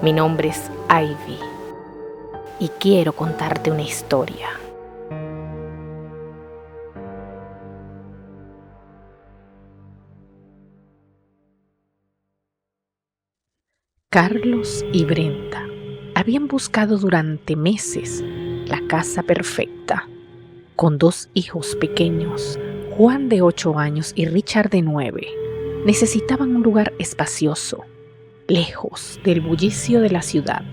Mi nombre es Ivy y quiero contarte una historia. Carlos y Brenda habían buscado durante meses la casa perfecta, con 2 hijos pequeños, Juan de 8 años y Richard de 9. Necesitaban un lugar espacioso, lejos del bullicio de la ciudad.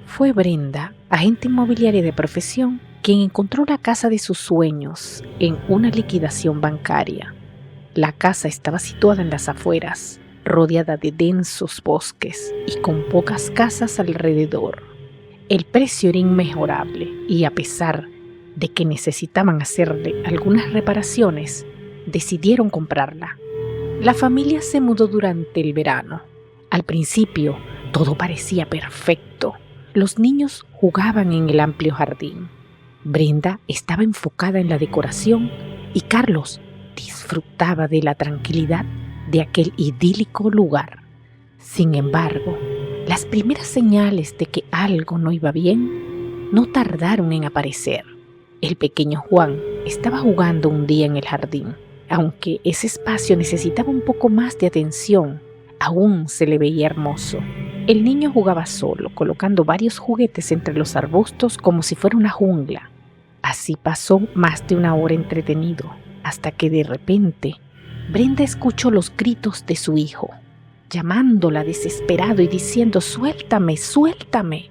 Fue Brenda, agente inmobiliaria de profesión, quien encontró la casa de sus sueños en una liquidación bancaria. La casa estaba situada en las afueras, rodeada de densos bosques y con pocas casas alrededor. El precio era inmejorable y, a pesar de que necesitaban hacerle algunas reparaciones, decidieron comprarla. La familia se mudó durante el verano. Al principio, todo parecía perfecto. Los niños jugaban en el amplio jardín. Brenda estaba enfocada en la decoración y Carlos disfrutaba de la tranquilidad de aquel idílico lugar. Sin embargo, las primeras señales de que algo no iba bien no tardaron en aparecer. El pequeño Juan estaba jugando un día en el jardín. Aunque ese espacio necesitaba un poco más de atención, aún se le veía hermoso. El niño jugaba solo, colocando varios juguetes entre los arbustos como si fuera una jungla. Así pasó más de una hora entretenido, hasta que de repente Brenda escuchó los gritos de su hijo, llamándola desesperado y diciendo: «¡Suéltame, suéltame!».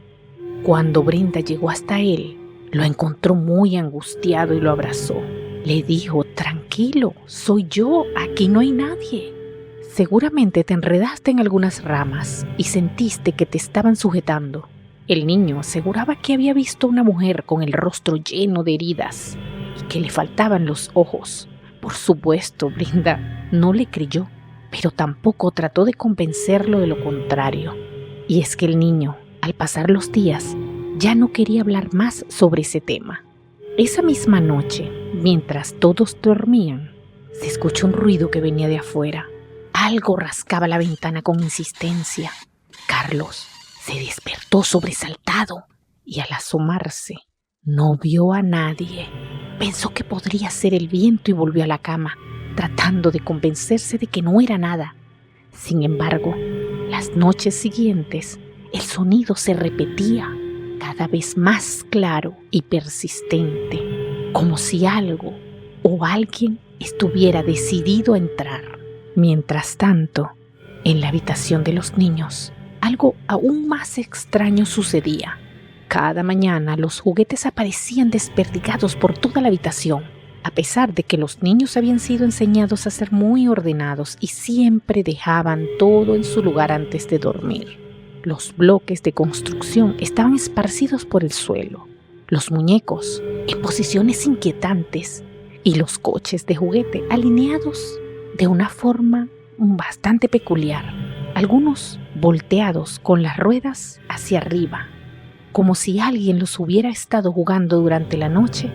Cuando Brenda llegó hasta él, lo encontró muy angustiado y lo abrazó. Le dijo: «Tranquilo, soy yo, aquí no hay nadie». Seguramente te enredaste en algunas ramas y sentiste que te estaban sujetando. El niño aseguraba que había visto una mujer con el rostro lleno de heridas y que le faltaban los ojos. Por supuesto, Brenda no le creyó, pero tampoco trató de convencerlo de lo contrario. Y es que el niño, al pasar los días, ya no quería hablar más sobre ese tema. Esa misma noche, mientras todos dormían, se escuchó un ruido que venía de afuera. Algo rascaba la ventana con insistencia. Carlos se despertó sobresaltado y al asomarse no vio a nadie. Pensó que podría ser el viento y volvió a la cama, tratando de convencerse de que no era nada. Sin embargo, las noches siguientes el sonido se repetía, cada vez más claro y persistente, como si algo o alguien estuviera decidido a entrar. Mientras tanto, en la habitación de los niños, algo aún más extraño sucedía. Cada mañana los juguetes aparecían desperdigados por toda la habitación, a pesar de que los niños habían sido enseñados a ser muy ordenados y siempre dejaban todo en su lugar antes de dormir. Los bloques de construcción estaban esparcidos por el suelo, los muñecos en posiciones inquietantes y los coches de juguete alineados de una forma bastante peculiar, algunos volteados con las ruedas hacia arriba, como si alguien los hubiera estado jugando durante la noche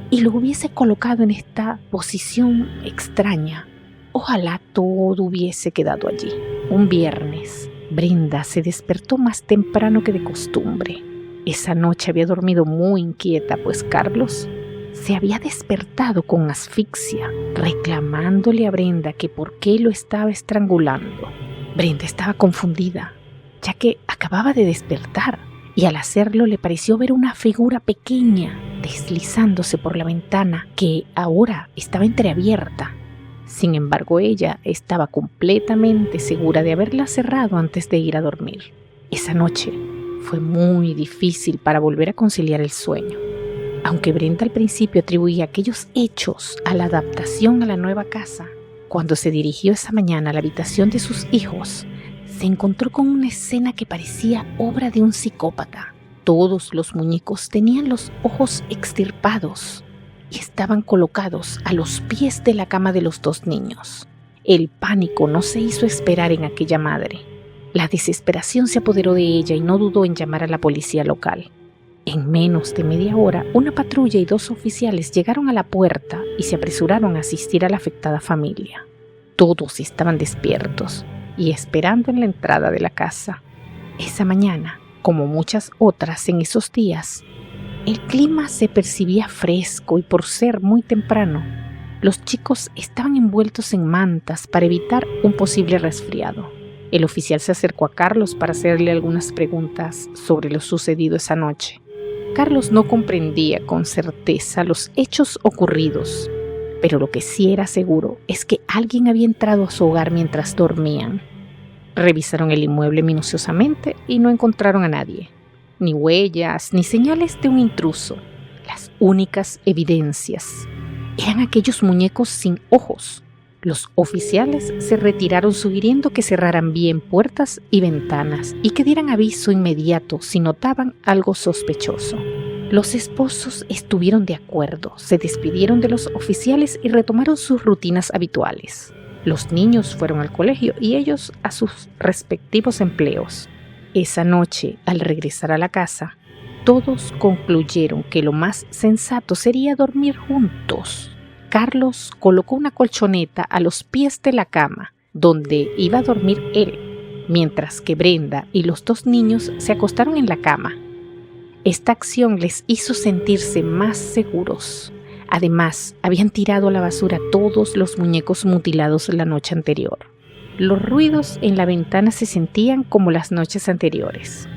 y lo hubiese colocado en esta posición extraña. Ojalá todo hubiese quedado allí. Un viernes, Brenda se despertó más temprano que de costumbre. Esa noche había dormido muy inquieta, pues Carlos se había despertado con asfixia, reclamándole a Brenda que por qué lo estaba estrangulando. Brenda estaba confundida, ya que acababa de despertar, y al hacerlo le pareció ver una figura pequeña deslizándose por la ventana que ahora estaba entreabierta. Sin embargo, ella estaba completamente segura de haberla cerrado antes de ir a dormir. Esa noche fue muy difícil para volver a conciliar el sueño. Aunque Brenda al principio atribuía aquellos hechos a la adaptación a la nueva casa, cuando se dirigió esa mañana a la habitación de sus hijos, se encontró con una escena que parecía obra de un psicópata. Todos los muñecos tenían los ojos extirpados y estaban colocados a los pies de la cama de los 2 niños. El pánico no se hizo esperar en aquella madre. La desesperación se apoderó de ella y no dudó en llamar a la policía local. En menos de media hora, una patrulla y 2 oficiales llegaron a la puerta y se apresuraron a asistir a la afectada familia. Todos estaban despiertos y esperando en la entrada de la casa. Esa mañana, como muchas otras en esos días, el clima se percibía fresco y por ser muy temprano, los chicos estaban envueltos en mantas para evitar un posible resfriado. El oficial se acercó a Carlos para hacerle algunas preguntas sobre lo sucedido esa noche. Carlos no comprendía con certeza los hechos ocurridos, pero lo que sí era seguro es que alguien había entrado a su hogar mientras dormían. Revisaron el inmueble minuciosamente y no encontraron a nadie, ni huellas, ni señales de un intruso. Las únicas evidencias eran aquellos muñecos sin ojos. Los oficiales se retiraron sugiriendo que cerraran bien puertas y ventanas y que dieran aviso inmediato si notaban algo sospechoso. Los esposos estuvieron de acuerdo, se despidieron de los oficiales y retomaron sus rutinas habituales. Los niños fueron al colegio y ellos a sus respectivos empleos. Esa noche, al regresar a la casa, todos concluyeron que lo más sensato sería dormir juntos. Carlos colocó una colchoneta a los pies de la cama, donde iba a dormir él, mientras que Brenda y los dos niños se acostaron en la cama. Esta acción les hizo sentirse más seguros. Además, habían tirado a la basura todos los muñecos mutilados la noche anterior. Los ruidos en la ventana se sentían como las noches anteriores.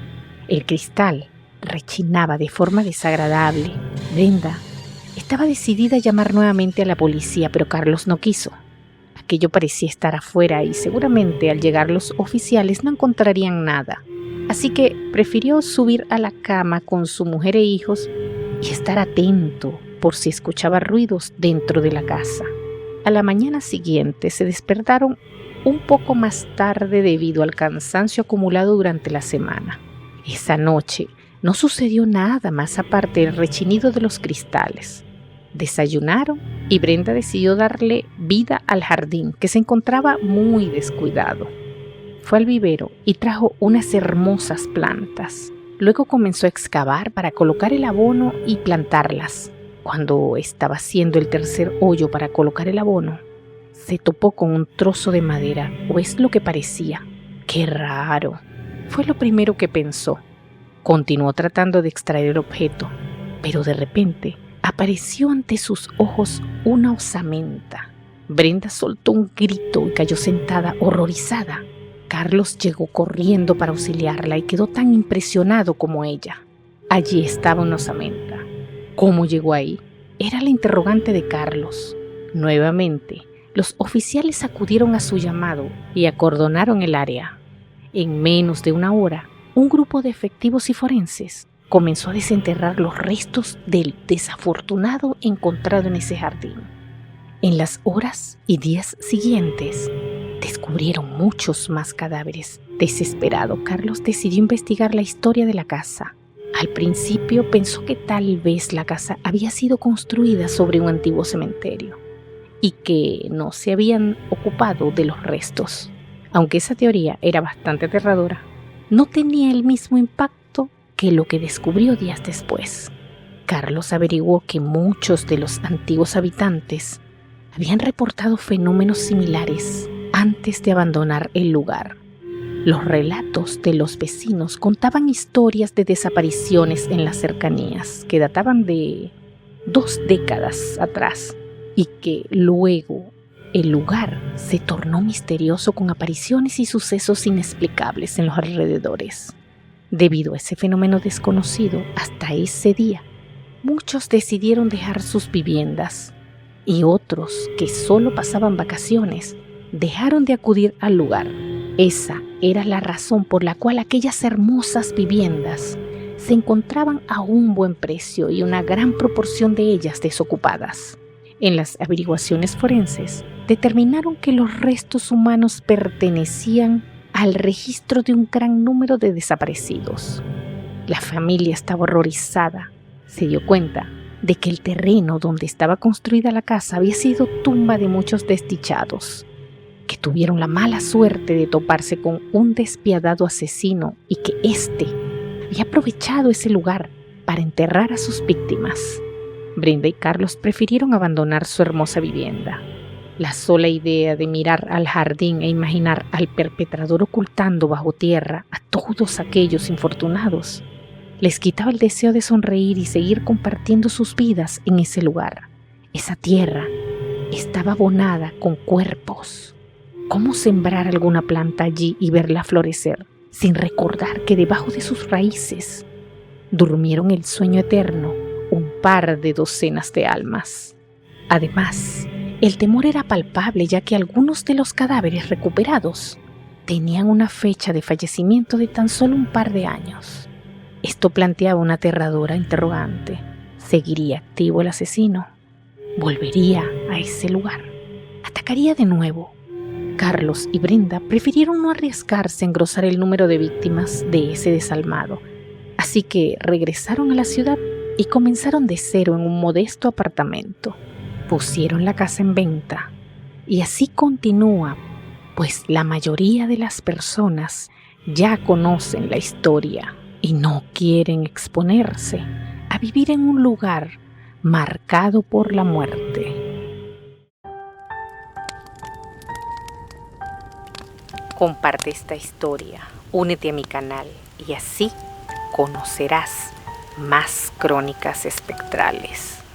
El cristal rechinaba de forma desagradable. Brenda estaba decidida a llamar nuevamente a la policía, pero Carlos no quiso. Aquello parecía estar afuera y seguramente al llegar los oficiales no encontrarían nada. Así que prefirió subir a la cama con su mujer e hijos y estar atento por si escuchaba ruidos dentro de la casa. A la mañana siguiente se despertaron un poco más tarde debido al cansancio acumulado durante la semana. Esa noche no sucedió nada más aparte del rechinido de los cristales. Desayunaron y Brenda decidió darle vida al jardín, que se encontraba muy descuidado. Fue al vivero y trajo unas hermosas plantas. Luego comenzó a excavar para colocar el abono y plantarlas. Cuando estaba haciendo el tercer hoyo para colocar el abono, se topó con un trozo de madera, o es lo que parecía. ¡Qué raro! Fue lo primero que pensó. Continuó tratando de extraer el objeto, pero de repente apareció ante sus ojos una osamenta. Brenda soltó un grito y cayó sentada, horrorizada. Carlos llegó corriendo para auxiliarla y quedó tan impresionado como ella. Allí estaba una osamenta. ¿Cómo llegó ahí? Era la interrogante de Carlos. Nuevamente, los oficiales acudieron a su llamado y acordonaron el área. En menos de una hora, un grupo de efectivos y forenses comenzó a desenterrar los restos del desafortunado encontrado en ese jardín. En las horas y días siguientes, descubrieron muchos más cadáveres. Desesperado, Carlos decidió investigar la historia de la casa. Al principio pensó que tal vez la casa había sido construida sobre un antiguo cementerio y que no se habían ocupado de los restos. Aunque esa teoría era bastante aterradora, no tenía el mismo impacto que lo que descubrió días después. Carlos averiguó que muchos de los antiguos habitantes habían reportado fenómenos similares antes de abandonar el lugar. Los relatos de los vecinos contaban historias de desapariciones en las cercanías que databan de 2 décadas atrás y que luego el lugar se tornó misterioso con apariciones y sucesos inexplicables en los alrededores. Debido a ese fenómeno desconocido, hasta ese día, muchos decidieron dejar sus viviendas y otros que solo pasaban vacaciones dejaron de acudir al lugar. Esa era la razón por la cual aquellas hermosas viviendas se encontraban a un buen precio y una gran proporción de ellas desocupadas. En las averiguaciones forenses, determinaron que los restos humanos pertenecían al registro de un gran número de desaparecidos. La familia estaba horrorizada. Se dio cuenta de que el terreno donde estaba construida la casa había sido tumba de muchos desdichados, que tuvieron la mala suerte de toparse con un despiadado asesino y que éste había aprovechado ese lugar para enterrar a sus víctimas. Brenda y Carlos prefirieron abandonar su hermosa vivienda. La sola idea de mirar al jardín e imaginar al perpetrador ocultando bajo tierra a todos aquellos infortunados les quitaba el deseo de sonreír y seguir compartiendo sus vidas en ese lugar. Esa tierra estaba abonada con cuerpos. ¿Cómo sembrar alguna planta allí y verla florecer sin recordar que debajo de sus raíces durmieron el sueño eterno un par de docenas de almas? Además, el temor era palpable, ya que algunos de los cadáveres recuperados tenían una fecha de fallecimiento de tan solo un par de años. Esto planteaba una aterradora interrogante. ¿Seguiría activo el asesino? ¿Volvería a ese lugar? ¿Atacaría de nuevo? Carlos y Brenda prefirieron no arriesgarse a engrosar el número de víctimas de ese desalmado, así que regresaron a la ciudad y comenzaron de cero en un modesto apartamento. Pusieron la casa en venta y así continúa, pues la mayoría de las personas ya conocen la historia y no quieren exponerse a vivir en un lugar marcado por la muerte. Comparte esta historia, únete a mi canal y así conocerás más crónicas espectrales.